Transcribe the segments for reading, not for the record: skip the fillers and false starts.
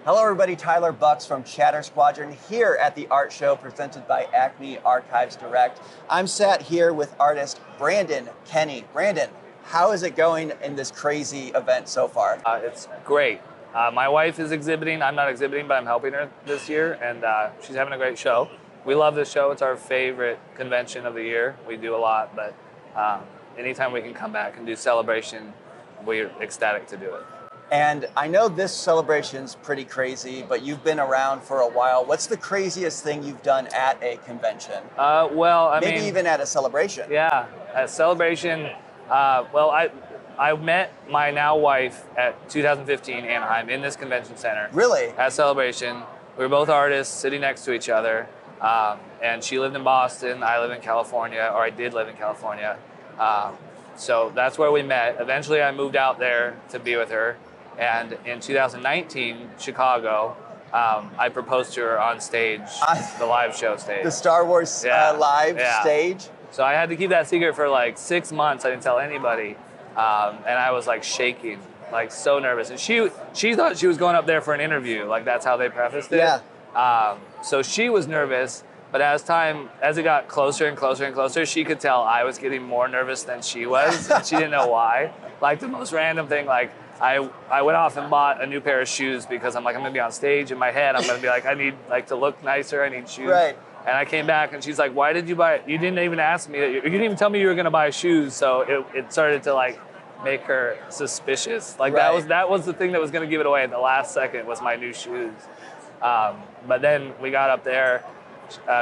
Hello everybody, Tyler Bucks from Chatter Squadron here at the art show presented by Acme Archives Direct. I'm sat here with artist Brandon Kenney. Brandon, how is it going in this crazy event so far? It's great. My wife is exhibiting. I'm not exhibiting, but I'm helping her this year, and she's having a great show. We love this show. It's our favorite convention of the year. We do a lot, but anytime we can come back and do celebration, we're ecstatic to do it. And I know this celebration's pretty crazy, but you've been around for a while. What's the craziest thing you've done at a convention? Maybe even at a celebration. Yeah, at a celebration. I met my now wife at 2015 Anaheim in this convention center. Really? At celebration. We were both artists sitting next to each other. And she lived in Boston. I live in California, or I did live in California. So that's where we met. Eventually I moved out there to be with her. And in 2019, Chicago, I proposed to her on stage, the live show stage. The Star Wars live stage? So I had to keep that secret for like 6 months. I didn't tell anybody. And I was like shaking, like so nervous. And she thought she was going up there for an interview. Like that's how they prefaced it. Yeah. So she was nervous. But as it got closer and closer and closer, she could tell I was getting more nervous than she was. And she didn't know why. Like the most random thing, like I went off and bought a new pair of shoes because I'm like, I'm gonna be on stage. In my head, I'm gonna be like, I need like to look nicer. I need shoes. Right. And I came back and she's like, why did you buy it? You didn't even ask me. You didn't even tell me you were gonna buy shoes. So it started to like make her suspicious. Like that was the thing that was gonna give it away at the last second was my new shoes. But then we got up there.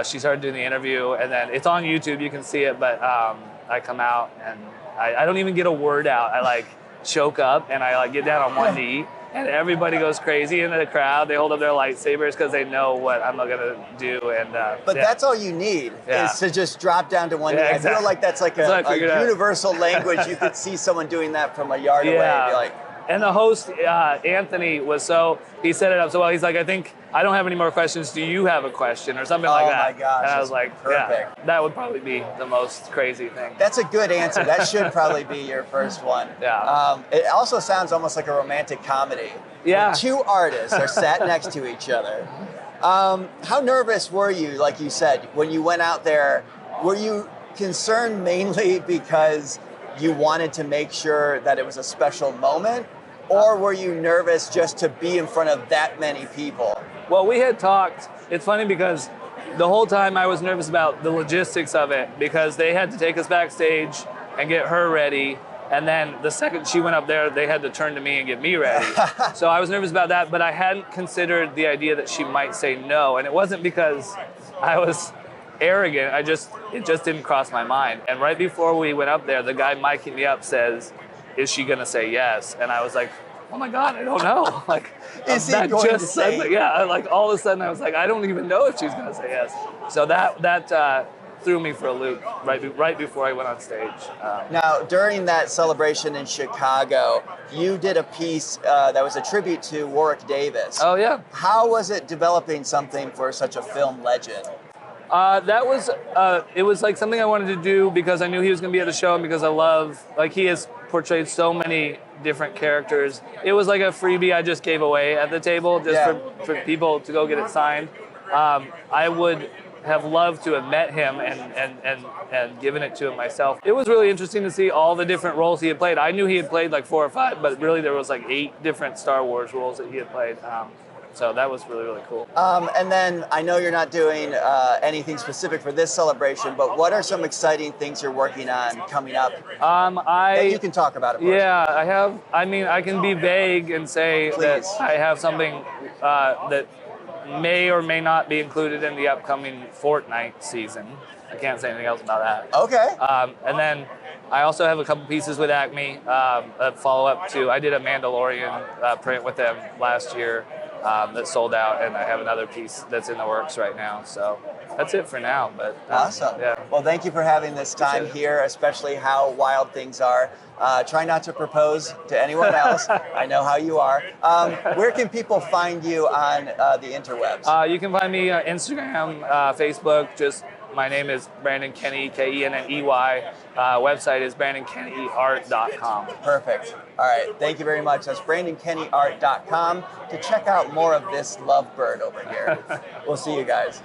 She started doing the interview, and then it's on YouTube. You can see it, but I come out and I don't even get a word out. I like choke up and I like get down on one knee, and everybody goes crazy in the crowd. They hold up their lightsabers because they know what I'm gonna do. And but that's all you need is to just drop down to one knee. Exactly. I feel like that's like a universal language. You could see someone doing that from a yard away and be like. And the host, Anthony, he set it up so well. He's like, I don't have any more questions. Do you have a question or something like that? Oh my gosh. And I was like, perfect. Yeah, that would probably be the most crazy thing. That's a good answer. That should probably be your first one. Yeah. It also sounds almost like a romantic comedy. Yeah. Two artists are sat next to each other. How nervous were you, like you said, when you went out there? Were you concerned mainly because you wanted to make sure that it was a special moment? Or were you nervous just to be in front of that many people? Well, we had talked. It's funny because the whole time I was nervous about the logistics of it because they had to take us backstage and get her ready. And then the second she went up there, they had to turn to me and get me ready. So I was nervous about that, but I hadn't considered the idea that she might say no. And it wasn't because I was arrogant. It just didn't cross my mind. And right before we went up there, the guy miking me up says, "Is she gonna say yes?" And I was like, "Oh my God, I don't know." Like, is he going to say? Yeah, like all of a sudden I was like, I don't even know if she's gonna say yes. So that threw me for a loop right before I went on stage. Now, during that celebration in Chicago, you did a piece that was a tribute to Warwick Davis. Oh yeah. How was it developing something for such a film legend? It was like something I wanted to do because I knew he was going to be at the show and because he has portrayed so many different characters. It was like a freebie I just gave away at the table just for people to go get it signed. I would have loved to have met him and given it to him myself. It was really interesting to see all the different roles he had played. I knew he had played like 4 or 5, but really there was like 8 different Star Wars roles that he had played. So that was really, really cool. And then I know you're not doing anything specific for this celebration, but what are some exciting things you're working on coming up? That you can talk about it. Yeah, I have. I mean, I can be vague and say that I have something that may or may not be included in the upcoming Fortnite season. I can't say anything else about that. Okay. And then I also have a couple pieces with Acme, a follow-up to, I did a Mandalorian print with them last year that sold out, and I have another piece that's in the works right now. So that's it for now. But awesome. Yeah. Well, thank you for having this time here, especially how wild things are. Try not to propose to anyone else. I know how you are. Where can people find you on the interwebs? You can find me on Instagram, Facebook, just my name is Brandon Kenney, Kenney. Website is BrandonKenneyArt.com. Perfect. All right, thank you very much. That's BrandonKenneyArt.com to check out more of this lovebird over here. We'll see you guys.